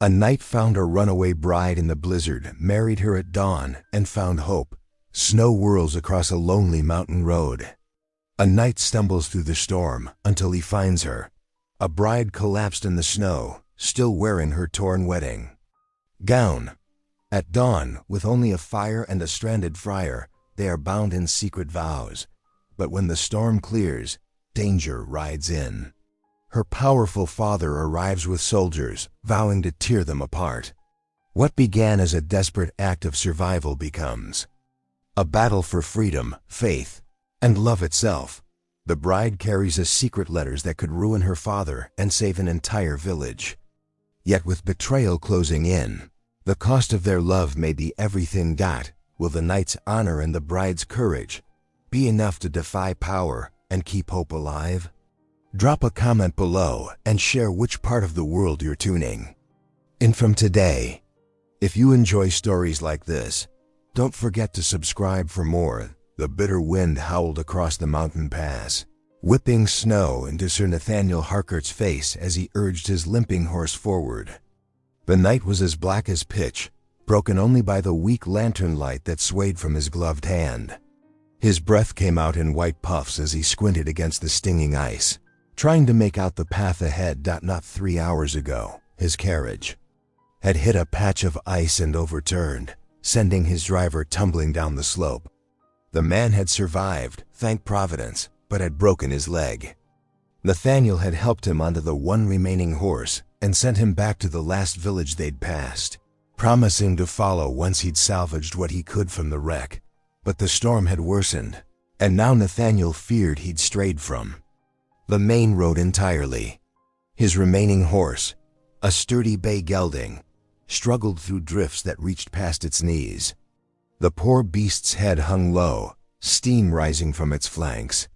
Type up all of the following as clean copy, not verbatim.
A knight found a runaway bride in the blizzard, married her at dawn, and found hope. Snow whirls across a lonely mountain road. A knight stumbles through the storm until he finds her. A bride collapsed in the snow, still wearing her torn wedding gown. At dawn, with only a fire and a stranded friar, they are bound in secret vows. But when the storm clears, danger rides in. Her powerful father arrives with soldiers, vowing to tear them apart. What began as a desperate act of survival becomes a battle for freedom, faith, and love itself. The bride carries a secret letters that could ruin her father and save an entire village. Yet with betrayal closing in, the cost of their love may be everything. Will the knight's honor and the bride's courage be enough to defy power and keep hope alive? Drop a comment below and share which part of the world you're tuning in from today. If you enjoy stories like this, don't forget to subscribe for more. The bitter wind howled across the mountain pass, whipping snow into Sir Nathaniel Harcourt's face as he urged his limping horse forward. The night was as black as pitch, broken only by the weak lantern light that swayed from his gloved hand. His breath came out in white puffs as he squinted against the stinging ice, trying to make out the path ahead. Not 3 hours ago, his carriage had hit a patch of ice and overturned, sending his driver tumbling down the slope. The man had survived, thank Providence, but had broken his leg. Nathaniel had helped him onto the one remaining horse and sent him back to the last village they'd passed, promising to follow once he'd salvaged what he could from the wreck. But the storm had worsened, and now Nathaniel feared he'd strayed from the main road entirely. His remaining horse, a sturdy bay gelding, struggled through drifts that reached past its knees. The poor beast's head hung low, steam rising from its flanks.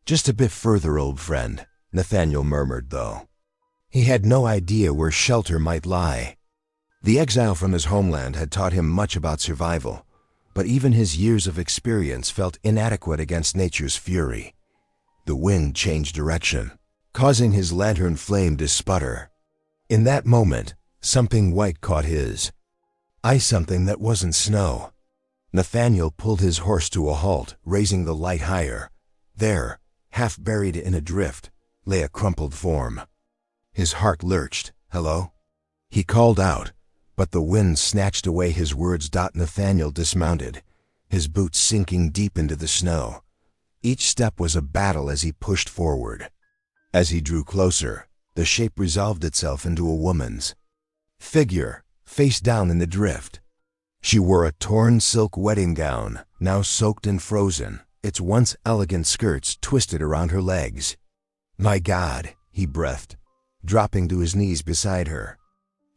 "Just a bit further, old friend," Nathaniel murmured, though he had no idea where shelter might lie. The exile from his homeland had taught him much about survival, but even his years of experience felt inadequate against nature's fury. The wind changed direction, causing his lantern flame to sputter. In that moment, something white caught his eye, something that wasn't snow. Nathaniel pulled his horse to a halt, raising the light higher. There, half buried in a drift, lay a crumpled form. His heart lurched. "Hello?" he called out, but the wind snatched away his words. Nathaniel dismounted, his boots sinking deep into the snow. Each step was a battle as he pushed forward. As he drew closer, the shape resolved itself into a woman's figure, face down in the drift. She wore a torn silk wedding gown, now soaked and frozen, its once elegant skirts twisted around her legs. "My God," he breathed, dropping to his knees beside her.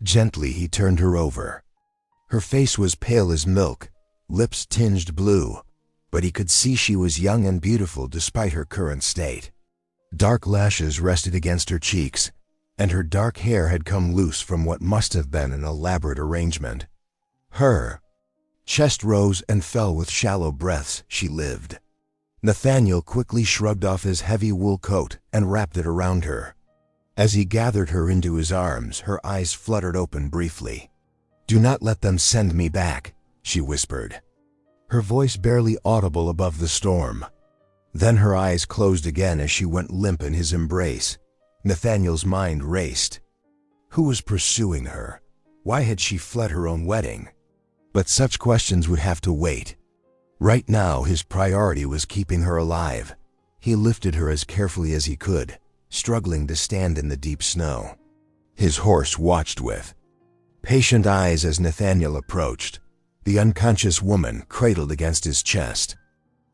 Gently he turned her over. Her face was pale as milk, lips tinged blue, but he could see she was young and beautiful despite her current state. Dark lashes rested against her cheeks, and her dark hair had come loose from what must have been an elaborate arrangement. Her chest rose and fell with shallow breaths. She lived. Nathaniel quickly shrugged off his heavy wool coat and wrapped it around her. As he gathered her into his arms, her eyes fluttered open briefly. "Do not let them send me back," she whispered, her voice barely audible above the storm. Then her eyes closed again as she went limp in his embrace. Nathaniel's mind raced. Who was pursuing her? Why had she fled her own wedding? But such questions would have to wait. Right now, his priority was keeping her alive. He lifted her as carefully as he could, struggling to stand in the deep snow. His horse watched with patient eyes as Nathaniel approached, the unconscious woman cradled against his chest.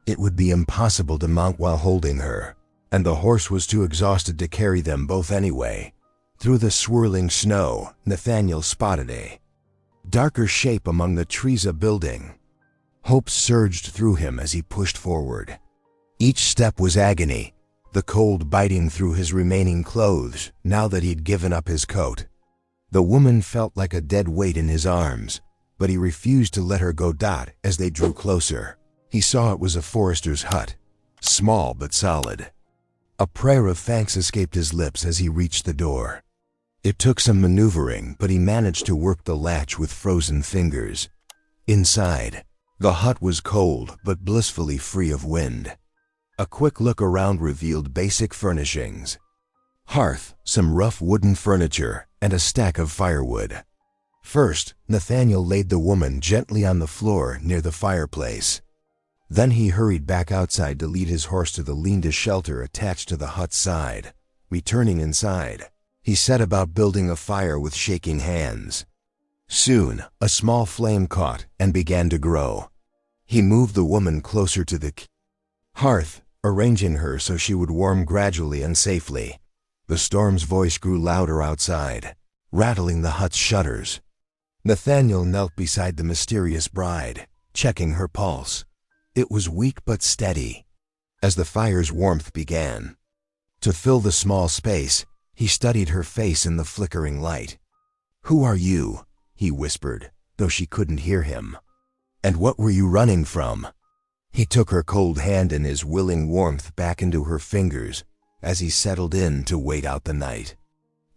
It would be impossible to mount while holding her, and the horse was too exhausted to carry them both anyway. Through the swirling snow, Nathaniel spotted a darker shape among the trees. A building. Hope surged through him as he pushed forward. Each step was agony, the cold biting through his remaining clothes now that he'd given up his coat. The woman felt like a dead weight in his arms, but he refused to let her go. As they drew closer, he saw it was a forester's hut, small but solid. A prayer of thanks escaped his lips as he reached the door. It took some maneuvering, but he managed to work the latch with frozen fingers. Inside, the hut was cold but blissfully free of wind. A quick look around revealed basic furnishings: hearth, some rough wooden furniture, and a stack of firewood. First, Nathaniel laid the woman gently on the floor near the fireplace. Then he hurried back outside to lead his horse to the lean-to shelter attached to the hut's side. Returning inside, he set about building a fire with shaking hands. Soon, a small flame caught and began to grow. He moved the woman closer to the hearth, arranging her so she would warm gradually and safely. The storm's voice grew louder outside, rattling the hut's shutters. Nathaniel knelt beside the mysterious bride, checking her pulse. It was weak but steady. As the fire's warmth began to fill the small space, he studied her face in the flickering light. "Who are you?" he whispered, though she couldn't hear him. "And what were you running from?" He took her cold hand in his willing warmth back into her fingers as he settled in to wait out the night.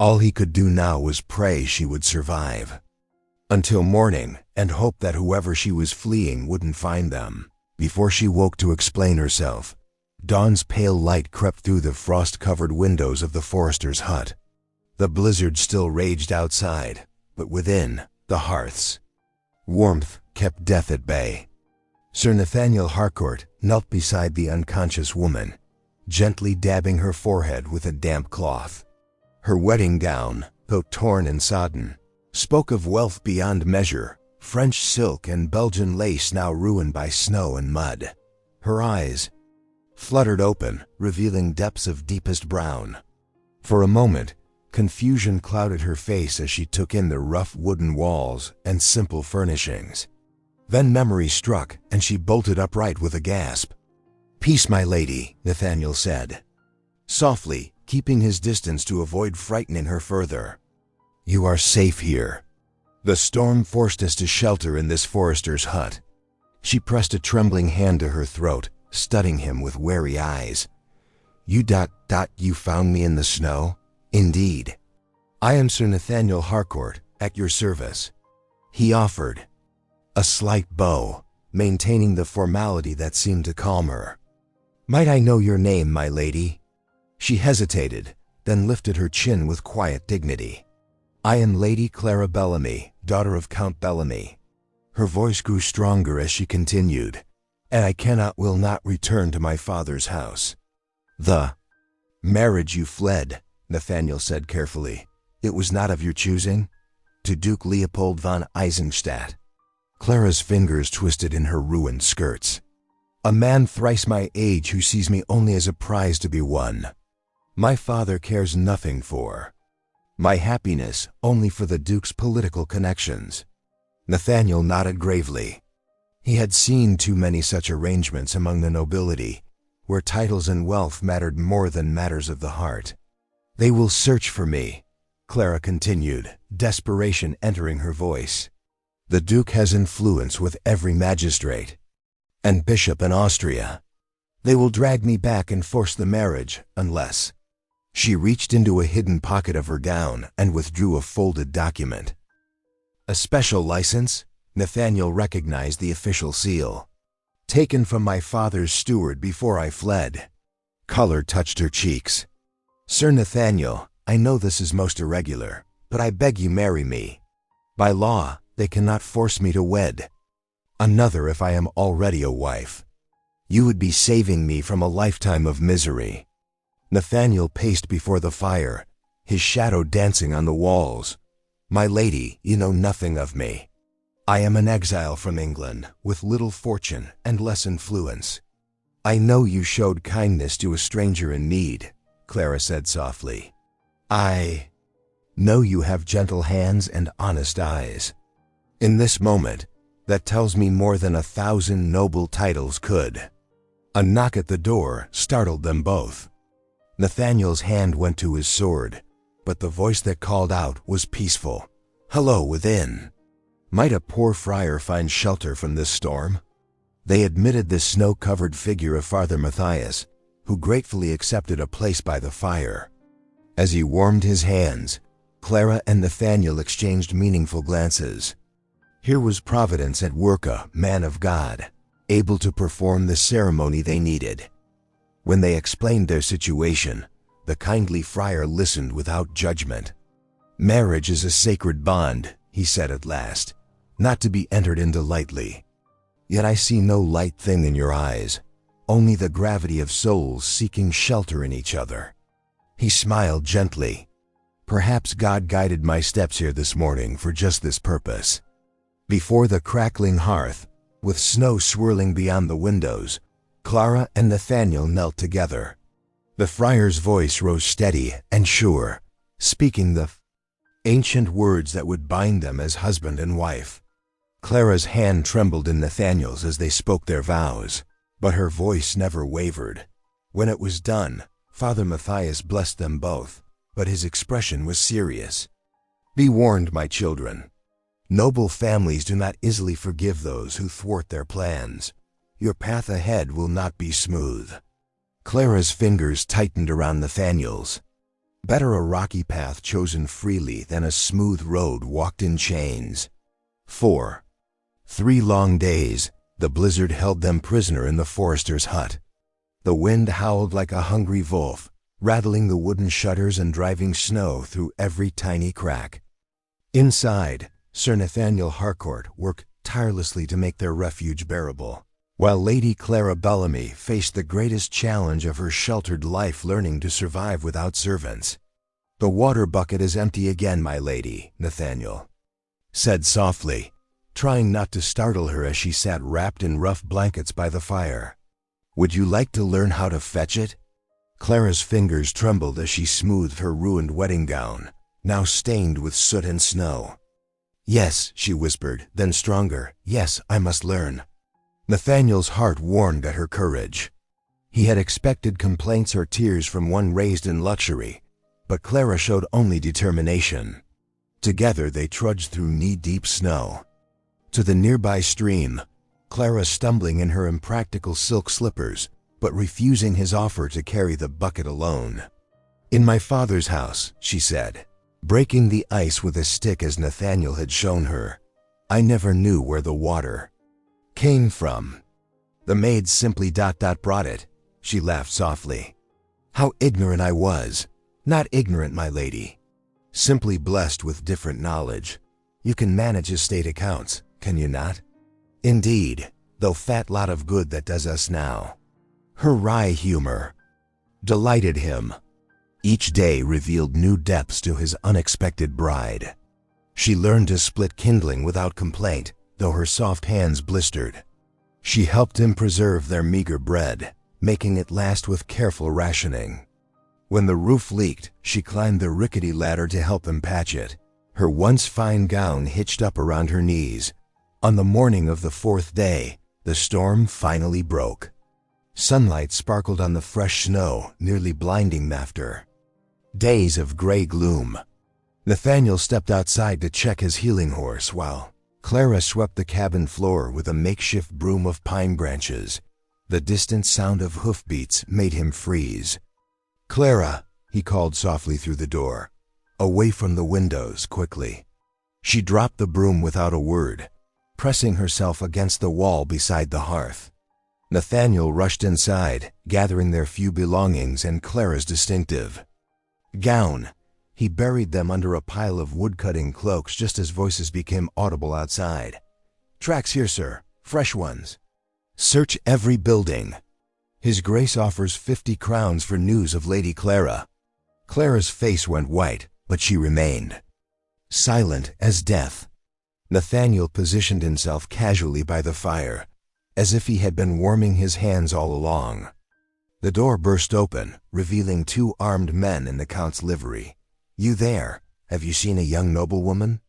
All he could do now was pray she would survive until morning and hope that whoever she was fleeing wouldn't find them. Before she woke to explain herself, dawn's pale light crept through the frost-covered windows of the forester's hut. The blizzard still raged outside, but within, the hearth's warmth kept death at bay. Sir Nathaniel Harcourt knelt beside the unconscious woman, gently dabbing her forehead with a damp cloth. Her wedding gown, though torn and sodden, spoke of wealth beyond measure, French silk and Belgian lace now ruined by snow and mud. Her eyes fluttered open, revealing depths of deepest brown. For a moment, confusion clouded her face as she took in the rough wooden walls and simple furnishings. Then memory struck, and she bolted upright with a gasp. "Peace, my lady," Nathaniel said, softly, keeping his distance to avoid frightening her further. "You are safe here. The storm forced us to shelter in this forester's hut." She pressed a trembling hand to her throat, studying him with wary eyes. You found me in the snow?" "Indeed. I am Sir Nathaniel Harcourt, at your service." He offered a slight bow, maintaining the formality that seemed to calm her. "Might I know your name, my lady?" She hesitated, then lifted her chin with quiet dignity. "I am Lady Clara Bellamy, daughter of Count Bellamy." Her voice grew stronger as she continued, "And I will not return to my father's house." "The marriage you fled," Nathaniel said carefully, "it was not of your choosing?" "To Duke Leopold von Eisenstadt." Clara's fingers twisted in her ruined skirts. "A man thrice my age who sees me only as a prize to be won. My father cares nothing for my happiness, only for the Duke's political connections." Nathaniel nodded gravely. He had seen too many such arrangements among the nobility, where titles and wealth mattered more than matters of the heart. "They will search for me," Clara continued, desperation entering her voice. "The Duke has influence with every magistrate and bishop in Austria. They will drag me back and force the marriage, unless—" She reached into a hidden pocket of her gown and withdrew a folded document. "A special license?" Nathaniel recognized the official seal. "Taken from my father's steward before I fled." Color touched her cheeks. "Sir Nathaniel, I know this is most irregular, but I beg you marry me. By law, they cannot force me to wed another if I am already a wife. You would be saving me from a lifetime of misery." Nathaniel paced before the fire, his shadow dancing on the walls. "My lady, you know nothing of me. I am an exile from England, with little fortune and less influence." "I know you showed kindness to a stranger in need," Clara said softly. "I know you have gentle hands and honest eyes. In this moment, that tells me more than 1,000 noble titles could." A knock at the door startled them both. Nathaniel's hand went to his sword, but the voice that called out was peaceful. "Hello within. Might a poor friar find shelter from this storm?" They admitted the snow-covered figure of Father Matthias, who gratefully accepted a place by the fire. As he warmed his hands, Clara and Nathaniel exchanged meaningful glances. Here was Providence at work, a man of God, able to perform the ceremony they needed. When they explained their situation, the kindly friar listened without judgment. "Marriage is a sacred bond," he said at last, "not to be entered into lightly. Yet I see no light thing in your eyes, only the gravity of souls seeking shelter in each other." He smiled gently. "Perhaps God guided my steps here this morning for just this purpose." Before the crackling hearth, with snow swirling beyond the windows, Clara and Nathaniel knelt together. The friar's voice rose steady and sure, speaking the ancient words that would bind them as husband and wife. Clara's hand trembled in Nathaniel's as they spoke their vows, but her voice never wavered. When it was done, Father Matthias blessed them both, but his expression was serious. "Be warned, my children. Noble families do not easily forgive those who thwart their plans. Your path ahead will not be smooth." Clara's fingers tightened around Nathaniel's. Better a rocky path chosen freely than a smooth road walked in chains. 4. 3 long days, the blizzard held them prisoner in the forester's hut. The wind howled like a hungry wolf, rattling the wooden shutters and driving snow through every tiny crack. Inside, Sir Nathaniel Harcourt worked tirelessly to make their refuge bearable, while Lady Clara Bellamy faced the greatest challenge of her sheltered life, learning to survive without servants. "The water bucket is empty again, my lady," Nathaniel said softly, trying not to startle her as she sat wrapped in rough blankets by the fire. "Would you like to learn how to fetch it?" Clara's fingers trembled as she smoothed her ruined wedding gown, now stained with soot and snow. "Yes," she whispered, then stronger, "Yes, I must learn." Nathaniel's heart warmed at her courage. He had expected complaints or tears from one raised in luxury, but Clara showed only determination. Together they trudged through knee-deep snow to the nearby stream, Clara stumbling in her impractical silk slippers, but refusing his offer to carry the bucket alone. "In my father's house," she said, breaking the ice with a stick as Nathaniel had shown her. "I never knew where the water came from. The maids simply brought it." She laughed softly. "How ignorant I was. Not ignorant, my lady. Simply blessed with different knowledge. You can manage estate accounts, can you not?" "Indeed, though fat lot of good that does us now." Her wry humor delighted him. Each day revealed new depths to his unexpected bride. She learned to split kindling without complaint, though her soft hands blistered. She helped him preserve their meager bread, making it last with careful rationing. When the roof leaked, she climbed the rickety ladder to help them patch it, her once fine gown hitched up around her knees. On the morning of the 4th day, the storm finally broke. Sunlight sparkled on the fresh snow, nearly blinding them after days of gray gloom. Nathaniel stepped outside to check his healing horse while Clara swept the cabin floor with a makeshift broom of pine branches. The distant sound of hoofbeats made him freeze. "Clara," he called softly through the door, away from the windows quickly. She dropped the broom without a word, pressing herself against the wall beside the hearth. Nathaniel rushed inside, gathering their few belongings and Clara's distinctive gown. He buried them under a pile of wood-cutting cloaks just as voices became audible outside. "Tracks here, sir. Fresh ones. Search every building. His Grace offers 50 crowns for news of Lady Clara." Clara's face went white, but she remained silent as death. Nathaniel positioned himself casually by the fire, as if he had been warming his hands all along. The door burst open, revealing 2 armed men in the Count's livery. "You there? Have you seen a young noblewoman?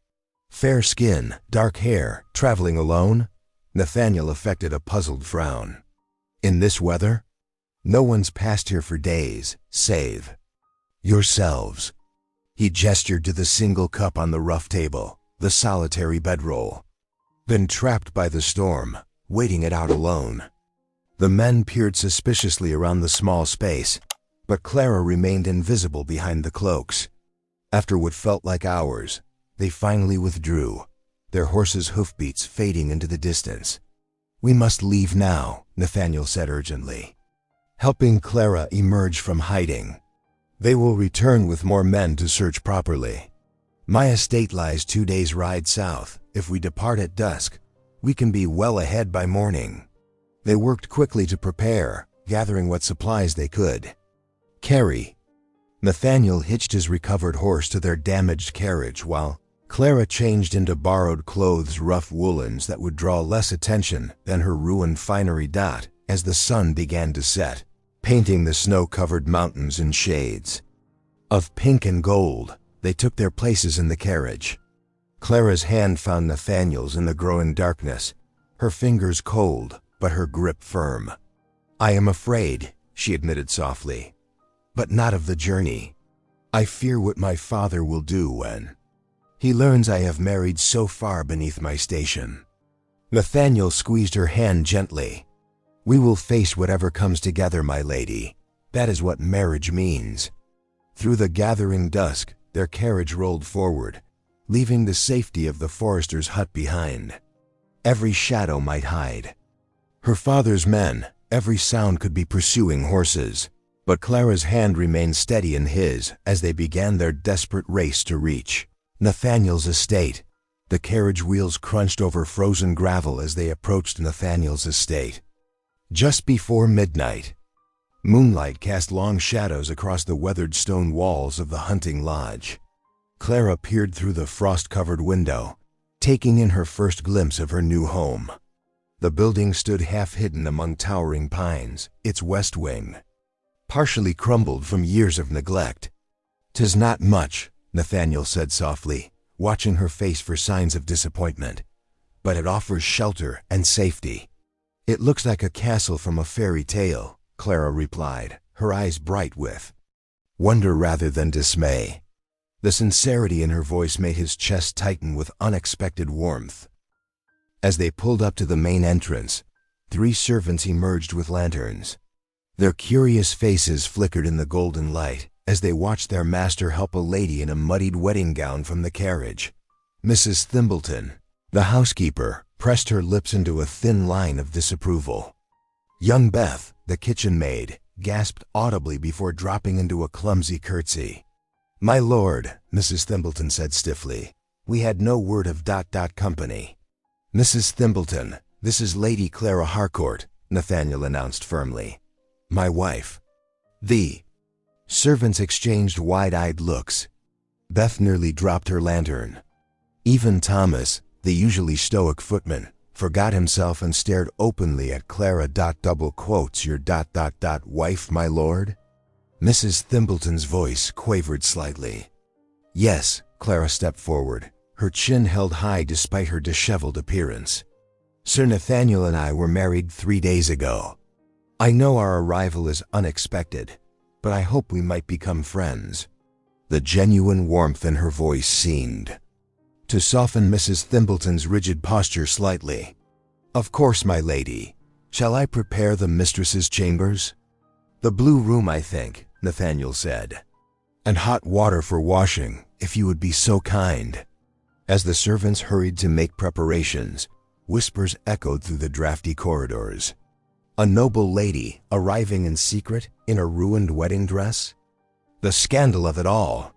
Fair skin, dark hair, traveling alone?" Nathaniel affected a puzzled frown. "In this weather? No one's passed here for days, save yourselves." He gestured to the single cup on the rough table, the solitary bedroll. "Been trapped by the storm, waiting it out alone." The men peered suspiciously around the small space, but Clara remained invisible behind the cloaks. After what felt like hours, they finally withdrew, their horses' hoofbeats fading into the distance. "We must leave now," Nathaniel said urgently, helping Clara emerge from hiding. "They will return with more men to search properly. My estate lies 2 days' ride south. If we depart at dusk, we can be well ahead by morning." They worked quickly to prepare, gathering what supplies they could carry. Nathaniel hitched his recovered horse to their damaged carriage while Clara changed into borrowed clothes, rough woolens that would draw less attention than her ruined finery. As the sun began to set, painting the snow-covered mountains in shades of pink and gold, they took their places in the carriage. Clara's hand found Nathaniel's in the growing darkness, her fingers cold, but her grip firm. "I am afraid," she admitted softly, "but not of the journey. I fear what my father will do when he learns I have married so far beneath my station." Nathaniel squeezed her hand gently. "We will face whatever comes together, my lady. That is what marriage means." Through the gathering dusk, their carriage rolled forward, leaving the safety of the forester's hut behind. Every shadow might hide her father's men, every sound could be pursuing horses, but Clara's hand remained steady in his as they began their desperate race to reach Nathaniel's estate. The carriage wheels crunched over frozen gravel as they approached Nathaniel's estate. Just before midnight, moonlight cast long shadows across the weathered stone walls of the hunting lodge. Clara peered through the frost-covered window, taking in her first glimpse of her new home. The building stood half-hidden among towering pines, its west wing partially crumbled from years of neglect. "'Tis not much," Nathaniel said softly, watching her face for signs of disappointment, "but it offers shelter and safety." "It looks like a castle from a fairy tale," Clara replied, her eyes bright with wonder rather than dismay. The sincerity in her voice made his chest tighten with unexpected warmth. As they pulled up to the main entrance, 3 servants emerged with lanterns. Their curious faces flickered in the golden light as they watched their master help a lady in a muddied wedding gown from the carriage. Mrs. Thimbleton, the housekeeper, pressed her lips into a thin line of disapproval. Young Beth, the kitchen maid, gasped audibly before dropping into a clumsy curtsy. "My lord," Mrs. Thimbleton said stiffly, "we had no word of ... company." "Mrs. Thimbleton, this is Lady Clara Harcourt," Nathaniel announced firmly. "My wife." The servants exchanged wide-eyed looks. Beth nearly dropped her lantern. Even Thomas, the usually stoic footman, forgot himself and stared openly at Clara. "Your ... wife, my lord?" Mrs. Thimbleton's voice quavered slightly. "Yes," Clara stepped forward, her chin held high despite her disheveled appearance. "Sir Nathaniel and I were married 3 days ago. I know our arrival is unexpected, but I hope we might become friends." The genuine warmth in her voice seemed to soften Mrs. Thimbleton's rigid posture slightly. "Of course, my lady. Shall I prepare the mistress's chambers?" "The blue room, I think," Nathaniel said. "And hot water for washing, if you would be so kind." As the servants hurried to make preparations, whispers echoed through the drafty corridors. A noble lady arriving in secret in a ruined wedding dress? The scandal of it all!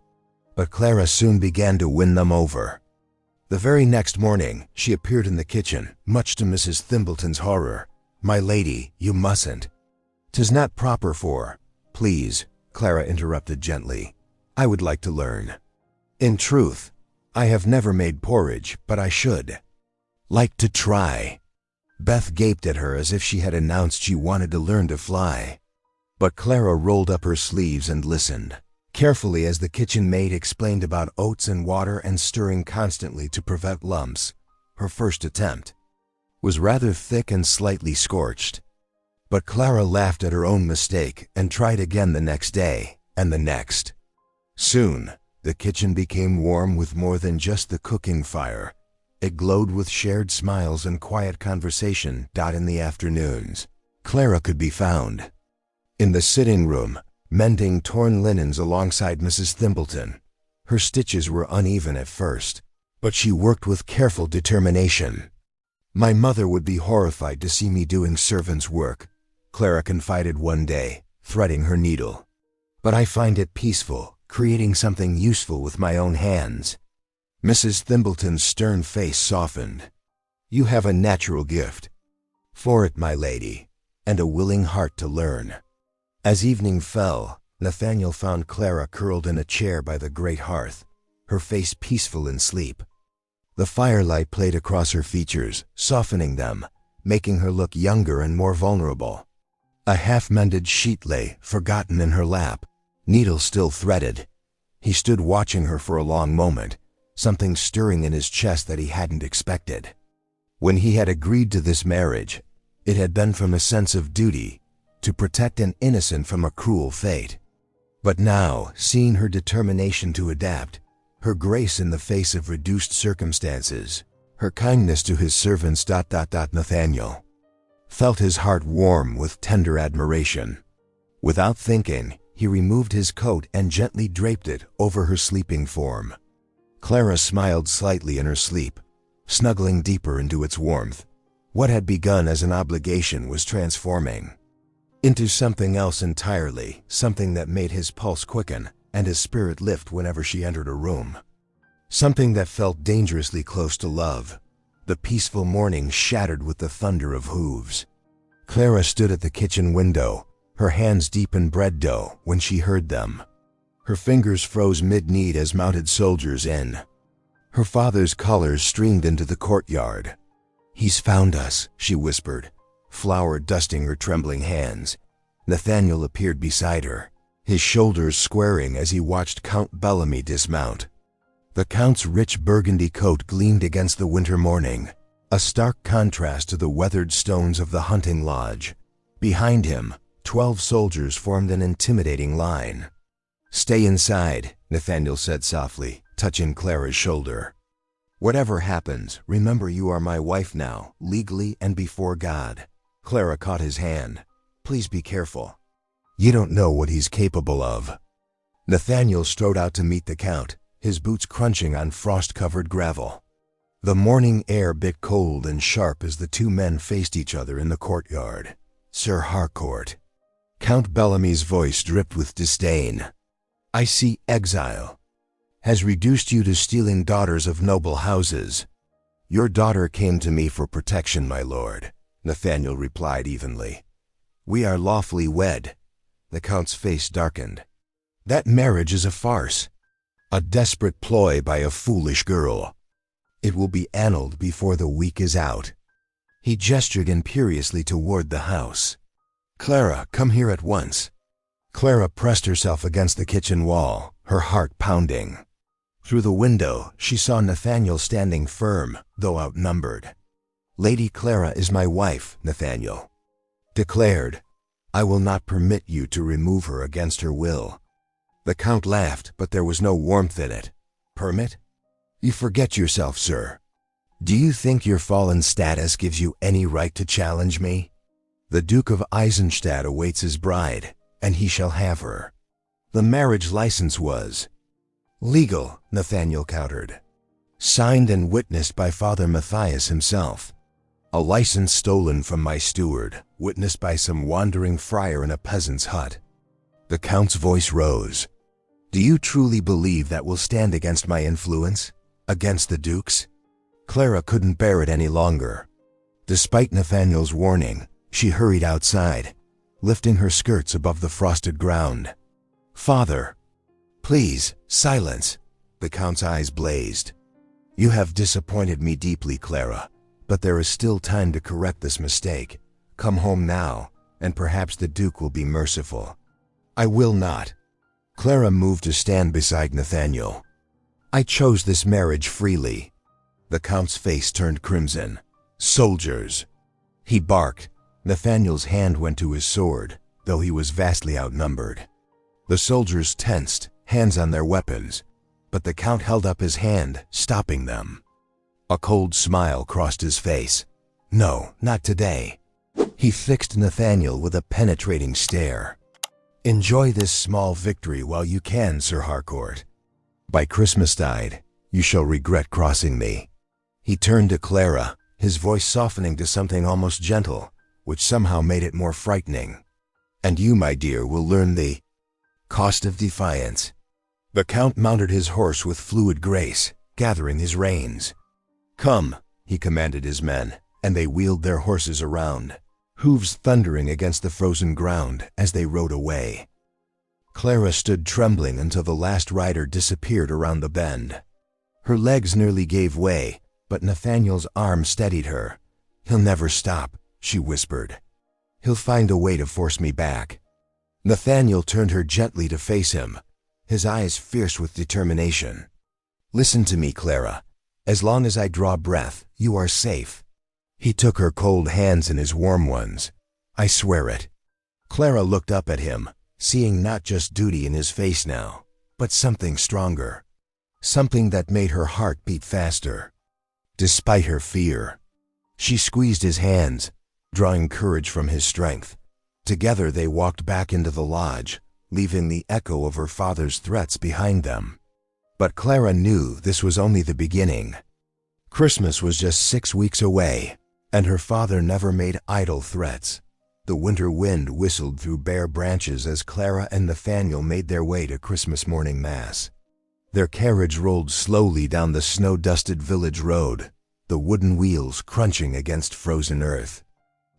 But Clara soon began to win them over. The very next morning, she appeared in the kitchen, much to Mrs. Thimbleton's horror. "My lady, you mustn't." "'Tis not proper for—" "Please," Clara interrupted gently. "I would like to learn. In truth, I have never made porridge, but I should like to try." Beth gaped at her as if she had announced she wanted to learn to fly. But Clara rolled up her sleeves and listened carefully as the kitchen maid explained about oats and water and stirring constantly to prevent lumps. Her first attempt was rather thick and slightly scorched. But Clara laughed at her own mistake and tried again the next day, and the next. Soon, the kitchen became warm with more than just the cooking fire. It glowed with shared smiles and quiet conversation. In the afternoons, Clara could be found in the sitting room, mending torn linens alongside Mrs. Thimbleton. Her stitches were uneven at first, but she worked with careful determination. My mother would be horrified to see me doing servant's work, Clara confided one day, threading her needle. But I find it peaceful, creating something useful with my own hands. Mrs. Thimbleton's stern face softened. You have a natural gift for it, my lady, and a willing heart to learn. As evening fell, Nathaniel found Clara curled in a chair by the great hearth, her face peaceful in sleep. The firelight played across her features, softening them, making her look younger and more vulnerable. A half-mended sheet lay, forgotten, in her lap, needle still threaded. He stood watching her for a long moment, something stirring in his chest that he hadn't expected. When he had agreed to this marriage, it had been from a sense of duty, to protect an innocent from a cruel fate. But now, seeing her determination to adapt, her grace in the face of reduced circumstances, her kindness to his servants, Nathaniel felt his heart warm with tender admiration. Without thinking, he removed his coat and gently draped it over her sleeping form. Clara smiled slightly in her sleep, snuggling deeper into its warmth. What had begun as an obligation was transforming into something else entirely, something that made his pulse quicken and his spirit lift whenever she entered a room. Something that felt dangerously close to love. The peaceful morning shattered with the thunder of hooves. Clara stood at the kitchen window, her hands deep in bread dough, when she heard them. Her fingers froze mid-knead as mounted soldiers in. Her father's colors streamed into the courtyard. He's found us, she whispered, flour dusting her trembling hands. Nathaniel appeared beside her, his shoulders squaring as he watched Count Bellamy dismount. The Count's rich burgundy coat gleamed against the winter morning, a stark contrast to the weathered stones of the hunting lodge. Behind him, 12 soldiers formed an intimidating line. Stay inside, Nathaniel said softly, touching Clara's shoulder. Whatever happens, remember you are my wife now, legally and before God. Clara caught his hand. Please be careful. You don't know what he's capable of. Nathaniel strode out to meet the Count, his boots crunching on frost-covered gravel. The morning air bit cold and sharp as the two men faced each other in the courtyard. Sir Harcourt. Count Bellamy's voice dripped with disdain. I see exile has reduced you to stealing daughters of noble houses. Your daughter came to me for protection, my lord, Nathaniel replied evenly. We are lawfully wed. The Count's face darkened. That marriage is a farce, a desperate ploy by a foolish girl. It will be annulled before the week is out. He gestured imperiously toward the house. Clara, come here at once. Clara pressed herself against the kitchen wall, her heart pounding. Through the window, she saw Nathaniel standing firm, though outnumbered. Lady Clara is my wife, Nathaniel declared. I will not permit you to remove her against her will. The Count laughed, but there was no warmth in it. Permit? You forget yourself, sir. Do you think your fallen status gives you any right to challenge me? The Duke of Eisenstadt awaits his bride, and he shall have her. The marriage license was legal, Nathaniel countered. Signed and witnessed by Father Matthias himself. A license stolen from my steward, witnessed by some wandering friar in a peasant's hut. The Count's voice rose. Do you truly believe that will stand against my influence? Against the Duke's? Clara couldn't bear it any longer. Despite Nathaniel's warning, she hurried outside, lifting her skirts above the frosted ground. Father, please, silence. The Count's eyes blazed. You have disappointed me deeply, Clara, but there is still time to correct this mistake. Come home now, and perhaps the Duke will be merciful. I will not. Clara moved to stand beside Nathaniel. I chose this marriage freely. The Count's face turned crimson. Soldiers! He barked. Nathaniel's hand went to his sword, though he was vastly outnumbered. The soldiers tensed, hands on their weapons, but the Count held up his hand, stopping them. A cold smile crossed his face. No, not today. He fixed Nathaniel with a penetrating stare. Enjoy this small victory while you can, Sir Harcourt. By Christmastide, you shall regret crossing me." He turned to Clara, his voice softening to something almost gentle, which somehow made it more frightening. "And you, my dear, will learn the cost of defiance." The Count mounted his horse with fluid grace, gathering his reins. "Come," he commanded his men, and they wheeled their horses around, hooves thundering against the frozen ground as they rode away. Clara stood trembling until the last rider disappeared around the bend. Her legs nearly gave way, but Nathaniel's arm steadied her. "He'll never stop," she whispered. "He'll find a way to force me back." Nathaniel turned her gently to face him, his eyes fierce with determination. "Listen to me, Clara. As long as I draw breath, you are safe." He took her cold hands in his warm ones. "I swear it." Clara looked up at him, seeing not just duty in his face now, but something stronger. Something that made her heart beat faster. Despite her fear, she squeezed his hands, drawing courage from his strength. Together they walked back into the lodge, leaving the echo of her father's threats behind them. But Clara knew this was only the beginning. Christmas was just 6 weeks away, and her father never made idle threats. The winter wind whistled through bare branches as Clara and Nathaniel made their way to Christmas morning mass. Their carriage rolled slowly down the snow-dusted village road, the wooden wheels crunching against frozen earth.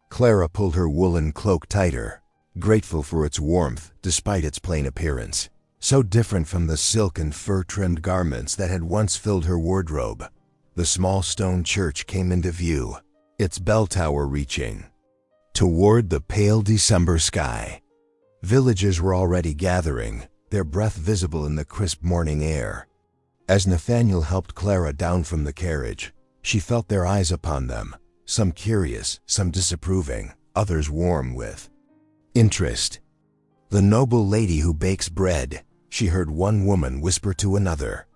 Clara pulled her woolen cloak tighter, grateful for its warmth despite its plain appearance, so different from the silk and fur-trimmed garments that had once filled her wardrobe. The small stone church came into view, its bell tower reaching toward the pale December sky. Villagers were already gathering, their breath visible in the crisp morning air. As Nathaniel helped Clara down from the carriage, she felt their eyes upon them, some curious, some disapproving, others warm with interest. "The noble lady who bakes bread," she heard one woman whisper to another.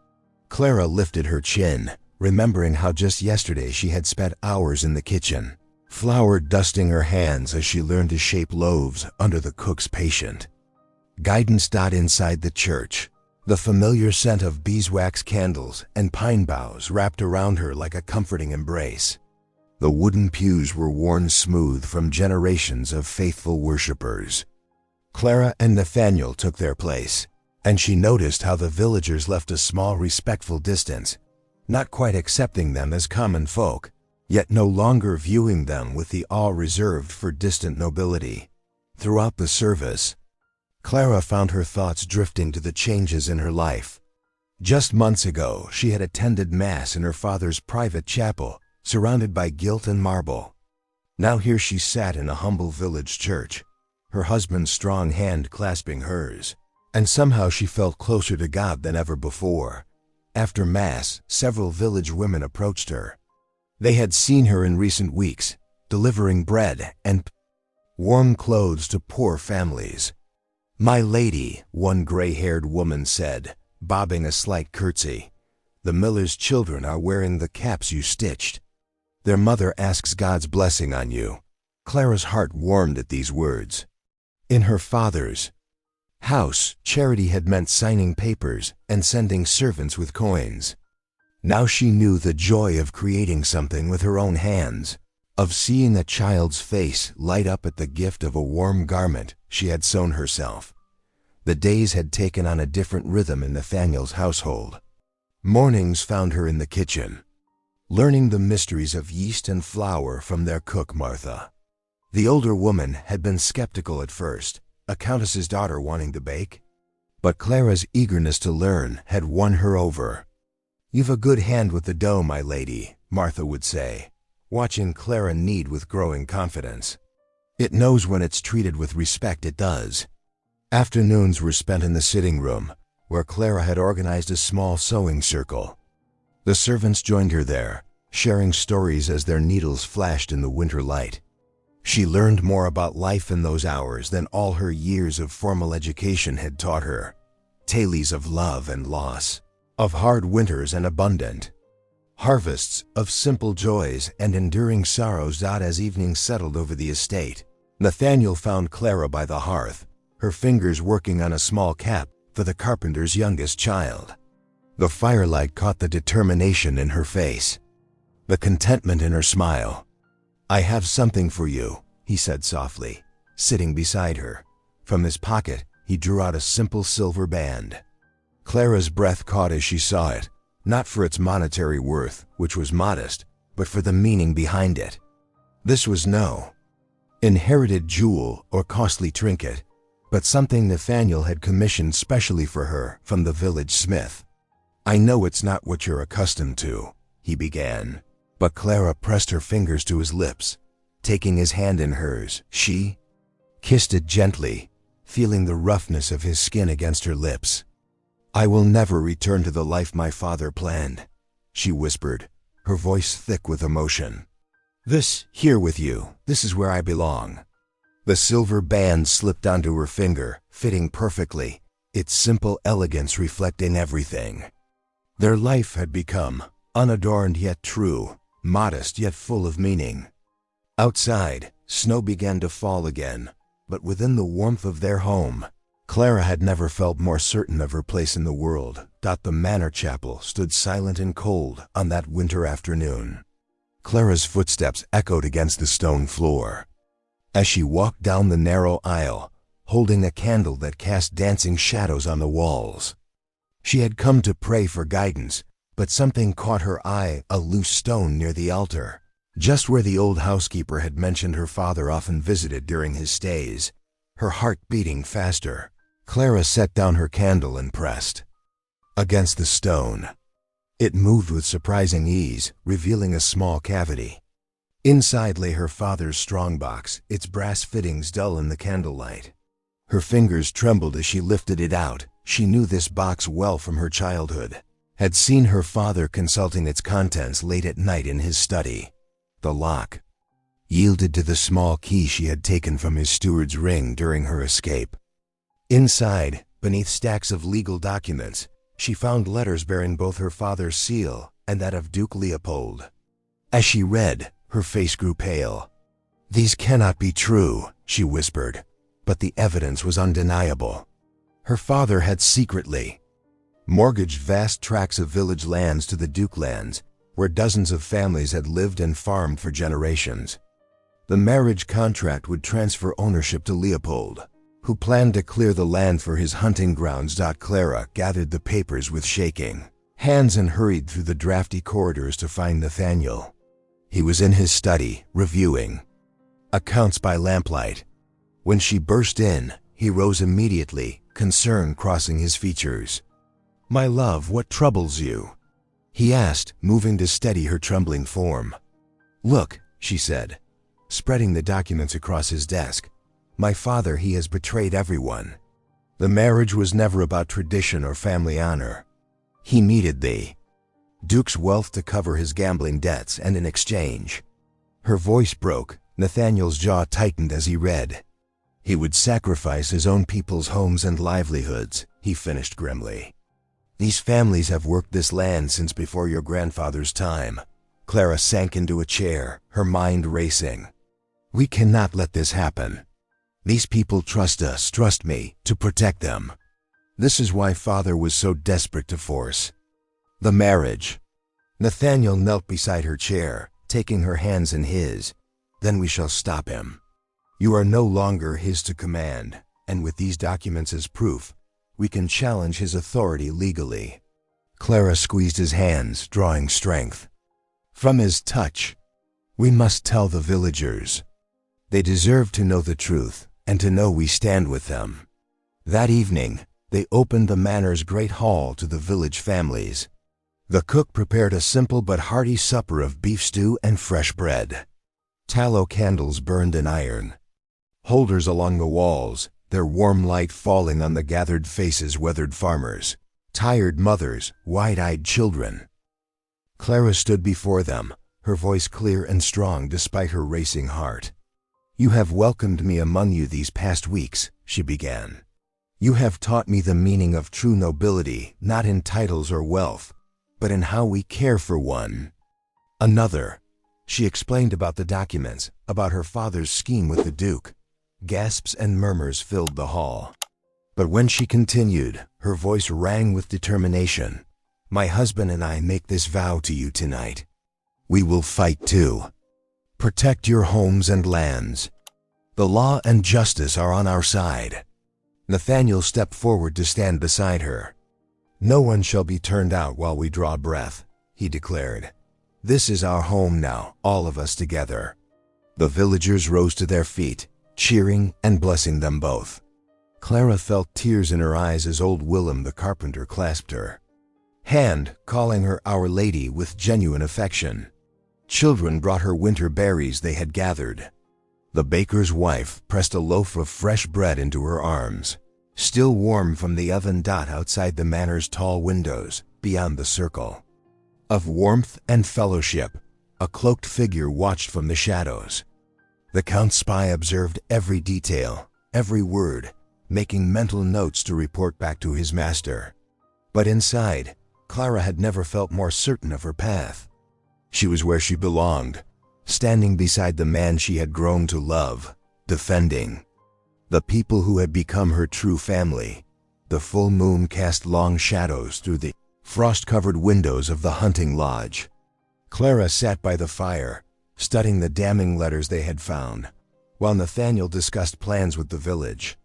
Clara lifted her chin, remembering how just yesterday she had spent hours in the kitchen, flour dusting her hands as she learned to shape loaves under the cook's patient guidance. Inside the church, the familiar scent of beeswax candles and pine boughs wrapped around her like a comforting embrace. The wooden pews were worn smooth from generations of faithful worshippers. Clara and Nathaniel took their place, and she noticed how the villagers left a small respectful distance, not quite accepting them as common folk, yet no longer viewing them with the awe reserved for distant nobility. Throughout the service, Clara found her thoughts drifting to the changes in her life. Just months ago, she had attended Mass in her father's private chapel, surrounded by gilt and marble. Now here she sat in a humble village church, her husband's strong hand clasping hers, and somehow she felt closer to God than ever before. After Mass, several village women approached her. They had seen her in recent weeks, delivering bread and warm clothes to poor families. "My lady," one gray-haired woman said, bobbing a slight curtsy, "the miller's children are wearing the caps you stitched. Their mother asks God's blessing on you." Clara's heart warmed at these words. In her father's house, charity had meant signing papers and sending servants with coins. Now she knew the joy of creating something with her own hands, of seeing a child's face light up at the gift of a warm garment she had sewn herself. The days had taken on a different rhythm in Nathaniel's household. Mornings found her in the kitchen, learning the mysteries of yeast and flour from their cook, Martha. The older woman had been skeptical at first, a countess's daughter wanting to bake. But Clara's eagerness to learn had won her over. "You've a good hand with the dough, my lady," Martha would say, watching Clara knead with growing confidence. "It knows when it's treated with respect, it does." Afternoons were spent in the sitting room, where Clara had organized a small sewing circle. The servants joined her there, sharing stories as their needles flashed in the winter light. She learned more about life in those hours than all her years of formal education had taught her. Tales of love and loss, of hard winters and abundant harvests, of simple joys and enduring sorrows. As evening settled over the estate, Nathaniel found Clara by the hearth, her fingers working on a small cap for the carpenter's youngest child. The firelight caught the determination in her face, the contentment in her smile. "I have something for you," he said softly, sitting beside her. From his pocket, he drew out a simple silver band. Clara's breath caught as she saw it, not for its monetary worth, which was modest, but for the meaning behind it. This was no inherited jewel or costly trinket, but something Nathaniel had commissioned specially for her from the village smith. "I know it's not what you're accustomed to," he began, but Clara pressed her fingers to his lips. Taking his hand in hers, she kissed it gently, feeling the roughness of his skin against her lips. "I will never return to the life my father planned," she whispered, her voice thick with emotion. Here with you, this is where I belong." The silver band slipped onto her finger, fitting perfectly, its simple elegance reflecting everything. Their life had become unadorned yet true, modest yet full of meaning. Outside, snow began to fall again, but within the warmth of their home, Clara had never felt more certain of her place in the world. The manor chapel stood silent and cold on that winter afternoon. Clara's footsteps echoed against the stone floor. As she walked down the narrow aisle, holding a candle that cast dancing shadows on the walls. She had come to pray for guidance, but something caught her eye, a loose stone near the altar, just where the old housekeeper had mentioned her father often visited during his stays. Her heart beating faster, Clara set down her candle and pressed against the stone. It moved with surprising ease, revealing a small cavity. Inside lay her father's strongbox, its brass fittings dull in the candlelight. Her fingers trembled as she lifted it out. She knew this box well from her childhood, had seen her father consulting its contents late at night in his study. The lock yielded to the small key she had taken from his steward's ring during her escape. Inside, beneath stacks of legal documents, she found letters bearing both her father's seal and that of Duke Leopold. As she read, her face grew pale. "These cannot be true," she whispered, but the evidence was undeniable. Her father had secretly mortgaged vast tracts of village lands to the Duke lands, where dozens of families had lived and farmed for generations. The marriage contract would transfer ownership to Leopold, who planned to clear the land for his hunting grounds. Clara gathered the papers with shaking hands and hurried through the drafty corridors to find Nathaniel. He was in his study, reviewing accounts by lamplight. When she burst in, he rose immediately, concern crossing his features. "My love, what troubles you?" he asked, moving to steady her trembling form. "Look," she said, spreading the documents across his desk. "My father, he has betrayed everyone. The marriage was never about tradition or family honor. He needed the Duke's wealth to cover his gambling debts, and in exchange—" Her voice broke. Nathaniel's jaw tightened as he read. "He would sacrifice his own people's homes and livelihoods," he finished grimly. "These families have worked this land since before your grandfather's time." Clara sank into a chair, her mind racing. "We cannot let this happen. These people trust us, trust me, to protect them. This is why father was so desperate to force the marriage." Nathaniel knelt beside her chair, taking her hands in his. "Then we shall stop him. You are no longer his to command, and with these documents as proof, we can challenge his authority legally." Clara squeezed his hands, drawing strength from his touch. "We must tell the villagers. They deserve to know the truth, and to know we stand with them." That evening, they opened the manor's great hall to the village families. The cook prepared a simple but hearty supper of beef stew and fresh bread. Tallow candles burned in iron holders along the walls, their warm light falling on the gathered faces, weathered farmers, tired mothers, wide-eyed children. Clara stood before them, her voice clear and strong despite her racing heart. "You have welcomed me among you these past weeks," she began. "You have taught me the meaning of true nobility, not in titles or wealth, but in how we care for one another." She explained about the documents, about her father's scheme with the Duke. Gasps and murmurs filled the hall. But when she continued, her voice rang with determination. My husband and I make this vow to you tonight. We will fight too. Protect your homes and lands. The law and justice are on our side." Nathaniel stepped forward to stand beside her. "No one shall be turned out while we draw breath," he declared. "This is our home now, all of us together." The villagers rose to their feet, cheering and blessing them both. Clara felt tears in her eyes as old Willem the carpenter clasped her hand, calling her Our Lady with genuine affection. Children brought her winter berries they had gathered. The baker's wife pressed a loaf of fresh bread into her arms, still warm from the oven outside the manor's tall windows beyond the circle of warmth and fellowship. A cloaked figure watched from the shadows. The Count's spy observed every detail, every word, making mental notes to report back to his master. But inside, Clara had never felt more certain of her path. She was where she belonged, standing beside the man she had grown to love, defending the people who had become her true family. The full moon cast long shadows through the frost-covered windows of the hunting lodge. Clara sat by the fire, studying the damning letters they had found, while Nathaniel discussed plans with the village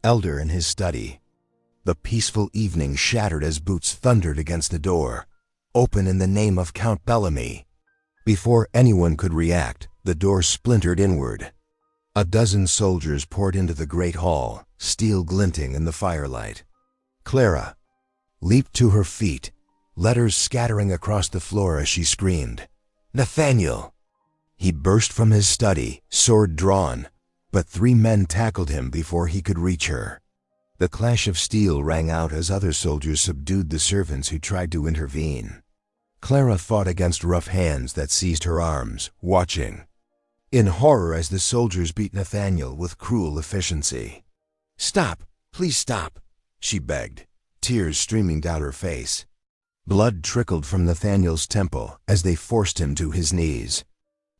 elder in his study. The peaceful evening shattered as boots thundered against the door. "Open in the name of Count Bellamy." Before anyone could react, the door splintered inward. A dozen soldiers poured into the great hall, steel glinting in the firelight. Clara leaped to her feet, letters scattering across the floor as she screamed, "Nathaniel!" He burst from his study, sword drawn, but 3 men tackled him before he could reach her. The clash of steel rang out as other soldiers subdued the servants who tried to intervene. Clara fought against rough hands that seized her arms, watching in horror as the soldiers beat Nathaniel with cruel efficiency. "Stop! Please stop!" she begged, tears streaming down her face. Blood trickled from Nathaniel's temple as they forced him to his knees.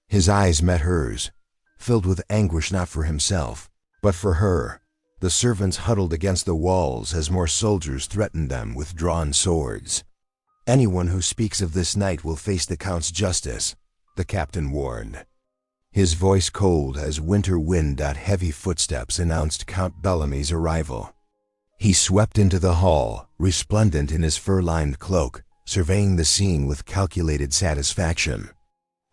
His eyes met hers, filled with anguish not for himself, but for her. The servants huddled against the walls as more soldiers threatened them with drawn swords. "Anyone who speaks of this night will face the Count's justice," the captain warned. His voice cold as winter wind. Heavy footsteps announced Count Bellamy's arrival. He swept into the hall, resplendent in his fur-lined cloak, surveying the scene with calculated satisfaction.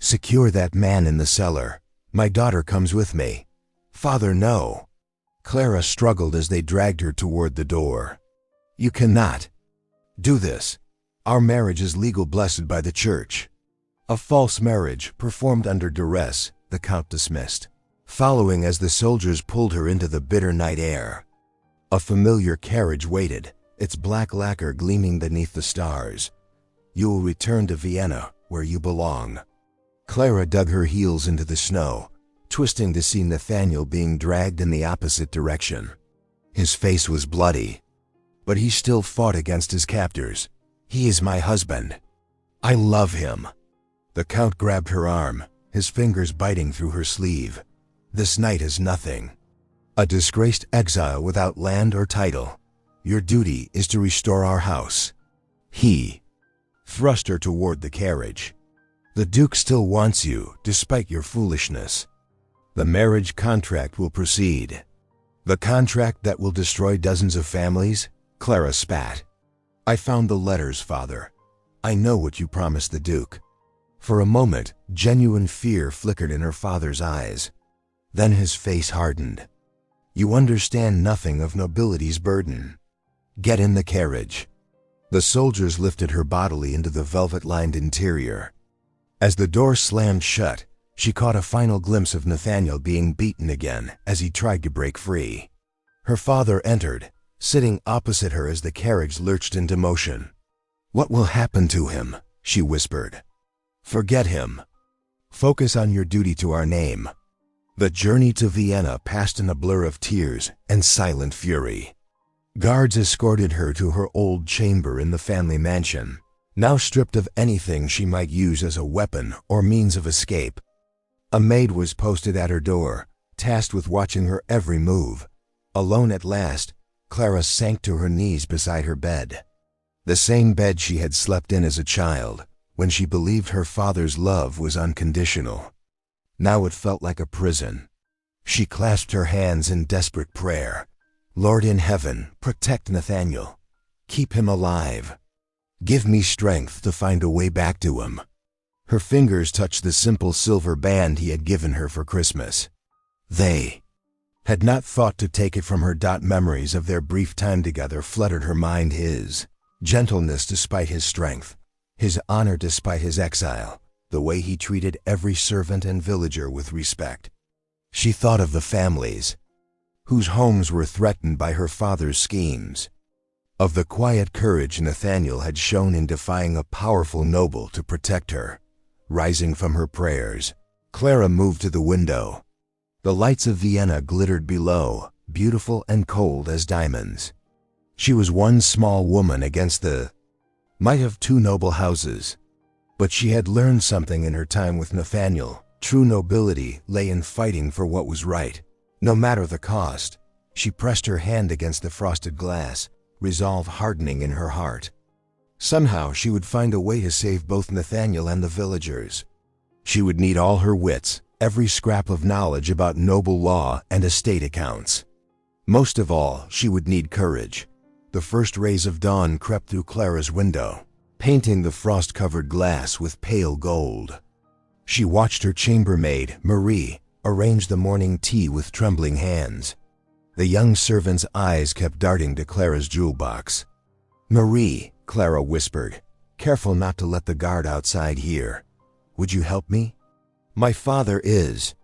"Secure that man in the cellar. My daughter comes with me." "Father, no." Clara struggled as they dragged her toward the door. "You cannot do this. Our marriage is legal, blessed by the church." "A false marriage, performed under duress," the Count dismissed, following as the soldiers pulled her into the bitter night air. A familiar carriage waited, its black lacquer gleaming beneath the stars. "You will return to Vienna, where you belong." Clara dug her heels into the snow, twisting to see Nathaniel being dragged in the opposite direction. His face was bloody, but he still fought against his captors. "He is my husband. I love him." The Count grabbed her arm, his fingers biting through her sleeve. "This night is nothing. A disgraced exile without land or title. Your duty is to restore our house." He thrust her toward the carriage. "The Duke still wants you, despite your foolishness. The marriage contract will proceed." "The contract that will destroy dozens of families?" Clara spat. "I found the letters, Father. I know what you promised the Duke." For a moment, genuine fear flickered in her father's eyes. Then his face hardened. "You understand nothing of nobility's burden. Get in the carriage." The soldiers lifted her bodily into the velvet-lined interior. As the door slammed shut, she caught a final glimpse of Nathaniel being beaten again as he tried to break free. Her father entered, sitting opposite her as the carriage lurched into motion. "What will happen to him?" she whispered. "Forget him. Focus on your duty to our name." The journey to Vienna passed in a blur of tears and silent fury. Guards escorted her to her old chamber in the family mansion, now stripped of anything she might use as a weapon or means of escape. A maid was posted at her door, tasked with watching her every move. Alone at last, Clara sank to her knees beside her bed. The same bed she had slept in as a child, when she believed her father's love was unconditional. Now it felt like a prison. She clasped her hands in desperate prayer. Lord in heaven, protect Nathaniel. Keep him alive. Give me strength to find a way back to him. Her fingers touched the simple silver band he had given her for Christmas. They had not thought to take it from her. Memories of their brief time together flooded her mind. His gentleness despite his strength, his honor despite his exile, the way he treated every servant and villager with respect. She thought of the families whose homes were threatened by her father's schemes, of the quiet courage Nathaniel had shown in defying a powerful noble to protect her. Rising from her prayers, Clara moved to the window. The lights of Vienna glittered below, beautiful and cold as diamonds. She was one small woman against the might of two noble houses. But she had learned something in her time with Nathaniel. True nobility lay in fighting for what was right, no matter the cost. She pressed her hand against the frosted glass, resolve hardening in her heart. Somehow she would find a way to save both Nathaniel and the villagers. She would need all her wits, every scrap of knowledge about noble law and estate accounts. Most of all, she would need courage. The first rays of dawn crept through Clara's window, painting the frost-covered glass with pale gold. She watched her chambermaid, Marie, arrange the morning tea with trembling hands. The young servant's eyes kept darting to Clara's jewel box. "Marie," Clara whispered, careful not to let the guard outside hear. "Would you help me? My father is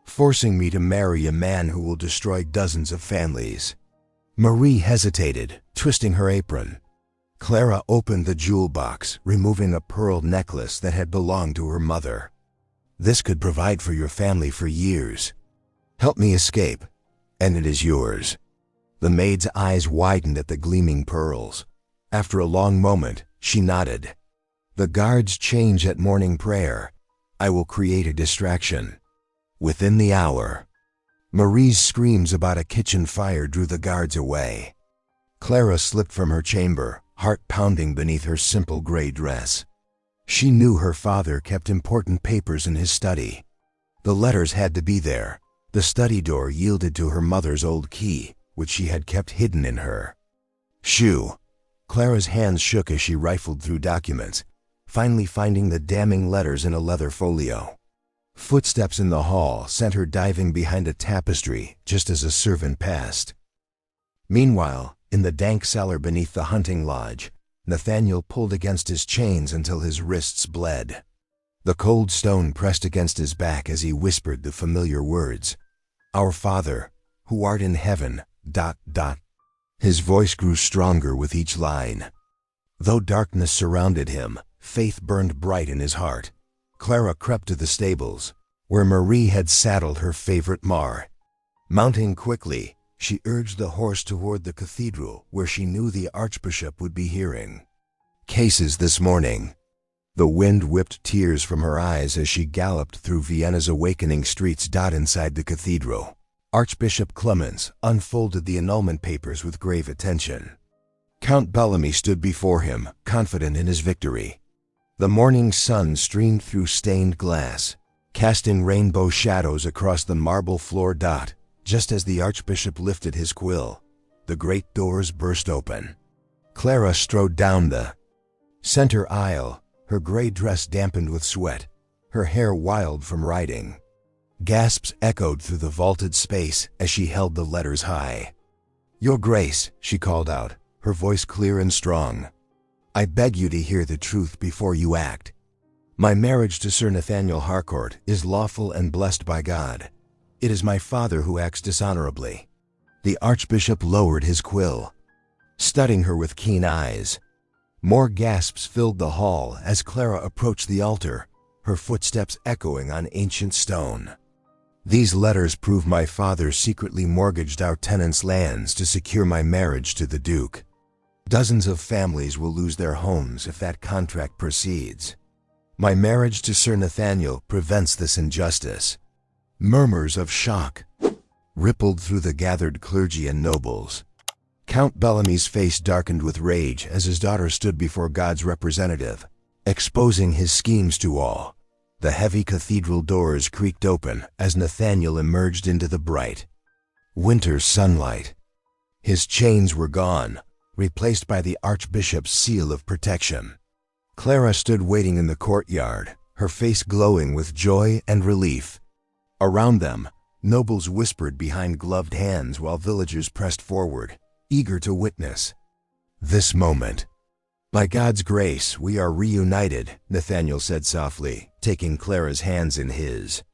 forcing me to marry a man who will destroy dozens of families." Marie hesitated, twisting her apron. Clara opened the jewel box, removing a pearl necklace that had belonged to her mother. "This could provide for your family for years. Help me escape, and it is yours." The maid's eyes widened at the gleaming pearls. After a long moment, she nodded. "The guards change at morning prayer. I will create a distraction." Within the hour, Marie's screams about a kitchen fire drew the guards away. Clara slipped from her chamber, heart pounding beneath her simple gray dress. She knew her father kept important papers in his study. The letters had to be there. The study door yielded to her mother's old key, which she had kept hidden in her. Shoo! Clara's hands shook as she rifled through documents, finally finding the damning letters in a leather folio. Footsteps in the hall sent her diving behind a tapestry just as a servant passed. Meanwhile, in the dank cellar beneath the hunting lodge, Nathaniel pulled against his chains until his wrists bled. The cold stone pressed against his back as he whispered the familiar words, "Our Father, who art in heaven, ... His voice grew stronger with each line. Though darkness surrounded him, faith burned bright in his heart. Clara crept to the stables, where Marie had saddled her favorite mare. Mounting quickly, she urged the horse toward the cathedral, where she knew the archbishop would be hearing cases this morning. The wind whipped tears from her eyes as she galloped through Vienna's awakening streets. Inside the cathedral, Archbishop Clemens unfolded the annulment papers with grave attention. Count Bellamy stood before him, confident in his victory. The morning sun streamed through stained glass, casting rainbow shadows across the marble floor. Just as the archbishop lifted his quill, the great doors burst open. Clara strode down the center aisle, her gray dress dampened with sweat, her hair wild from riding. Gasps echoed through the vaulted space as she held the letters high. "Your Grace," she called out, her voice clear and strong, "I beg you to hear the truth before you act. My marriage to Sir Nathaniel Harcourt is lawful and blessed by God. It is my father who acts dishonorably." The archbishop lowered his quill, studying her with keen eyes. More gasps filled the hall as Clara approached the altar, her footsteps echoing on ancient stone. "These letters prove my father secretly mortgaged our tenants' lands to secure my marriage to the Duke. Dozens of families will lose their homes if that contract proceeds. My marriage to Sir Nathaniel prevents this injustice." Murmurs of shock rippled through the gathered clergy and nobles. Count Bellamy's face darkened with rage as his daughter stood before God's representative, exposing his schemes to all. The heavy cathedral doors creaked open as Nathaniel emerged into the bright winter sunlight. His chains were gone, replaced by the Archbishop's seal of protection. Clara stood waiting in the courtyard, her face glowing with joy and relief. Around them, nobles whispered behind gloved hands while villagers pressed forward, eager to witness this moment. By God's grace, we are reunited, Nathaniel said softly, taking Clara's hands in his.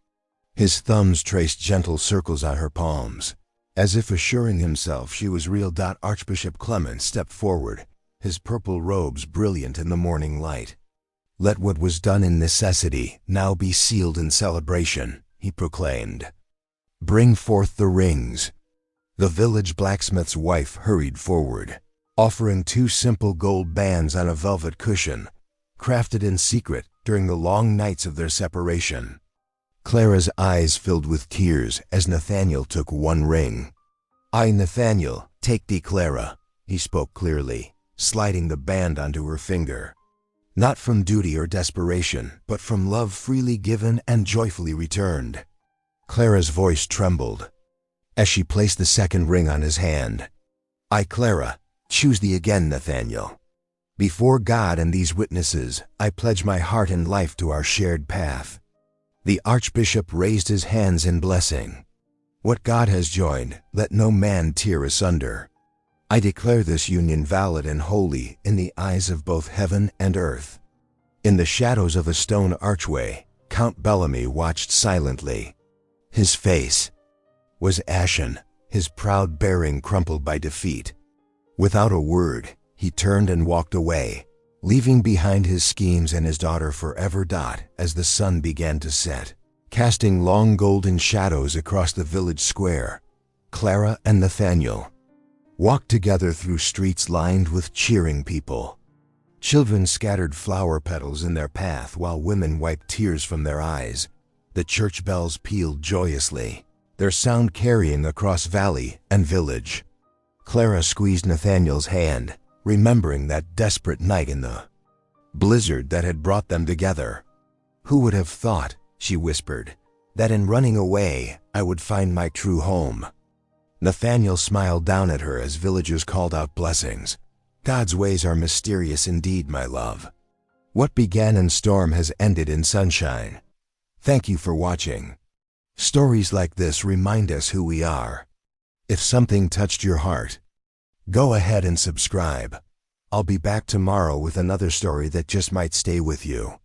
His thumbs traced gentle circles on her palms, as if assuring himself she was real. Archbishop Clement stepped forward, his purple robes brilliant in the morning light. Let what was done in necessity now be sealed in celebration, he proclaimed. Bring forth the rings. The village blacksmith's wife hurried forward, offering 2 simple gold bands on a velvet cushion, crafted in secret during the long nights of their separation. Clara's eyes filled with tears as Nathaniel took one ring. I, Nathaniel, take thee, Clara, he spoke clearly, sliding the band onto her finger. Not from duty or desperation, but from love freely given and joyfully returned. Clara's voice trembled as she placed the second ring on his hand. I, Clara, choose thee again, Nathaniel. Before God and these witnesses, I pledge my heart and life to our shared path. The Archbishop raised his hands in blessing. What God has joined, let no man tear asunder. I declare this union valid and holy in the eyes of both heaven and earth. In the shadows of a stone archway, Count Bellamy watched silently. His face was ashen, his proud bearing crumpled by defeat. Without a word, he turned and walked away, leaving behind his schemes and his daughter forever. As the sun began to set, casting long golden shadows across the village square, Clara and Nathaniel walked together through streets lined with cheering people. Children scattered flower petals in their path while women wiped tears from their eyes. The church bells pealed joyously, their sound carrying across valley and village. Clara squeezed Nathaniel's hand, remembering that desperate night in the blizzard that had brought them together. Who would have thought, she whispered, that in running away I would find my true home? Nathaniel smiled down at her as villagers called out blessings. God's ways are mysterious indeed, my love. What began in storm has ended in sunshine. Thank you for watching. Stories like this remind us who we are. If something touched your heart, go ahead and subscribe. I'll be back tomorrow with another story that just might stay with you.